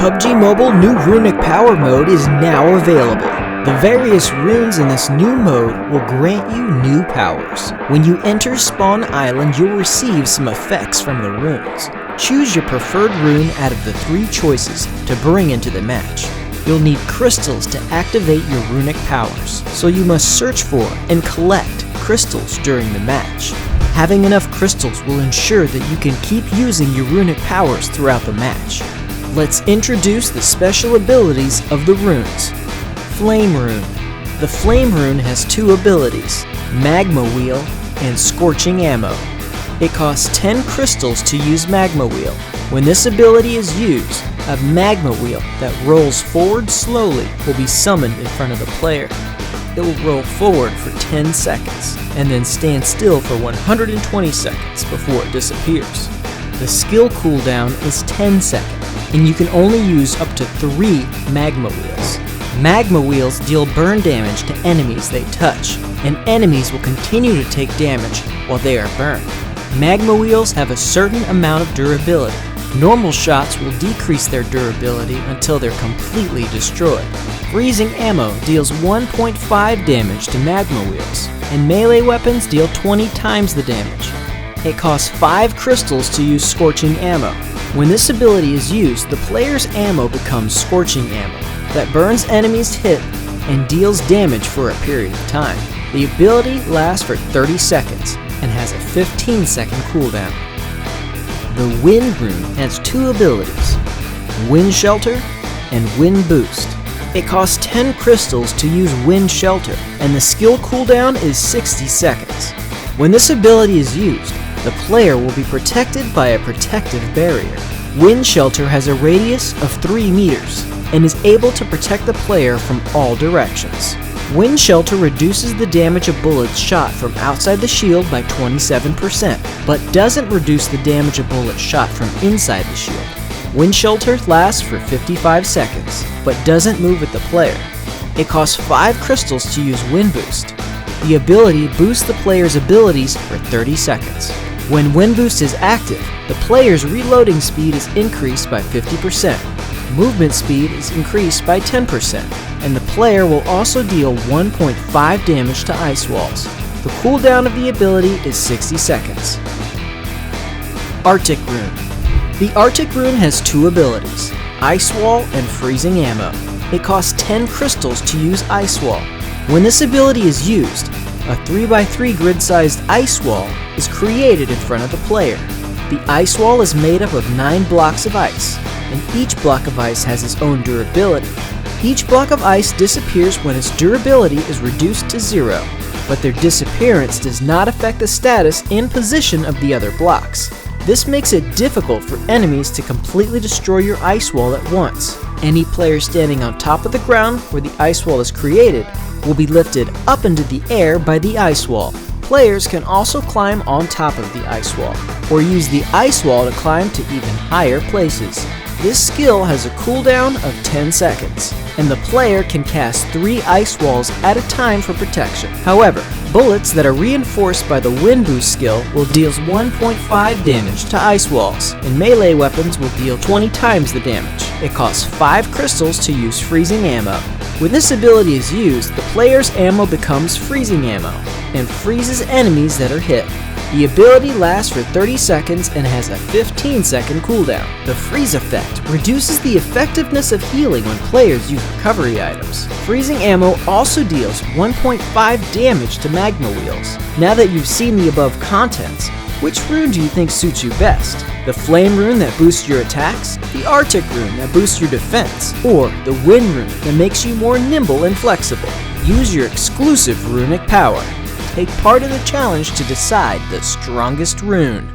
PUBG Mobile new Runic power mode is now available. The various runes in this new mode will grant you new powers. When you enter Spawn Island, you'll receive some effects from the runes. Choose your preferred rune out of the 3 choices to bring into the match. You'll need crystals to activate your runic powers, so you must search for and collect crystals during the match. Having enough crystals will ensure that you can keep using your runic powers throughout the match. Let's introduce the special abilities of the runes. Flame Rune. The Flame Rune has 2 abilities, Magma Wheel and Scorching Ammo. It costs 10 crystals to use Magma Wheel. When this ability is used, a Magma Wheel that rolls forward slowly will be summoned in front of the player. It will roll forward for 10 seconds and then stand still for 120 seconds before it disappears. The skill cooldown is 10 seconds, and you can only use up to 3 Magma Wheels. Magma Wheels deal burn damage to enemies they touch, and enemies will continue to take damage while they are burned. Magma Wheels have a certain amount of durability. Normal shots will decrease their durability until they're completely destroyed. Freezing Ammo deals 1.5 damage to Magma Wheels, and melee weapons deal 20 times the damage. It costs 5 crystals to use Scorching Ammo. When this ability is used, the player's ammo becomes Scorching Ammo that burns enemies hit and deals damage for a period of time. The ability lasts for 30 seconds and has a 15-second cooldown. The Wind Rune has 2 abilities, Wind Shelter and Wind Boost. It costs 10 crystals to use Wind Shelter, and the skill cooldown is 60 seconds. When this ability is used, the player will be protected by a protective barrier. Wind Shelter has a radius of 3 meters and is able to protect the player from all directions. Wind Shelter reduces the damage of bullets shot from outside the shield by 27%, but doesn't reduce the damage of bullets shot from inside the shield. Wind Shelter lasts for 55 seconds, but doesn't move with the player. It costs 5 crystals to use Wind Boost. The ability boosts the player's abilities for 30 seconds. When Wind Boost is active, the player's reloading speed is increased by 50%. Movement speed is increased by 10%, and the player will also deal 1.5 damage to ice walls. The cooldown of the ability is 60 seconds. Arctic Rune. The Arctic Rune has 2 abilities, Ice Wall and Freezing Ammo. It costs 10 crystals to use Ice Wall. When this ability is used, a 3x3 grid-sized ice wall is created in front of the player. The ice wall is made up of 9 blocks of ice, and each block of ice has its own durability. Each block of ice disappears when its durability is reduced to 0, but their disappearance does not affect the status and position of the other blocks. This makes it difficult for enemies to completely destroy your ice wall at once. Any player standing on top of the ground where the ice wall is created will be lifted up into the air by the ice wall. Players can also climb on top of the ice wall, or use the ice wall to climb to even higher places. This skill has a cooldown of 10 seconds, and the player can cast 3 ice walls at a time for protection. However, bullets that are reinforced by the Wind Boost skill will deal 1.5 damage to ice walls, and melee weapons will deal 20 times the damage. It costs 5 crystals to use Freezing Ammo. When this ability is used, the player's ammo becomes Freezing Ammo, and freezes enemies that are hit. The ability lasts for 30 seconds and has a 15-second cooldown. The freeze effect reduces the effectiveness of healing when players use recovery items. Freezing Ammo also deals 1.5 damage to Magma Wheels. Now that you've seen the above contents, which rune do you think suits you best? The Flame Rune that boosts your attacks? The Arctic Rune that boosts your defense? Or the Wind Rune that makes you more nimble and flexible? Use your exclusive runic power. Take part in the challenge to decide the strongest rune.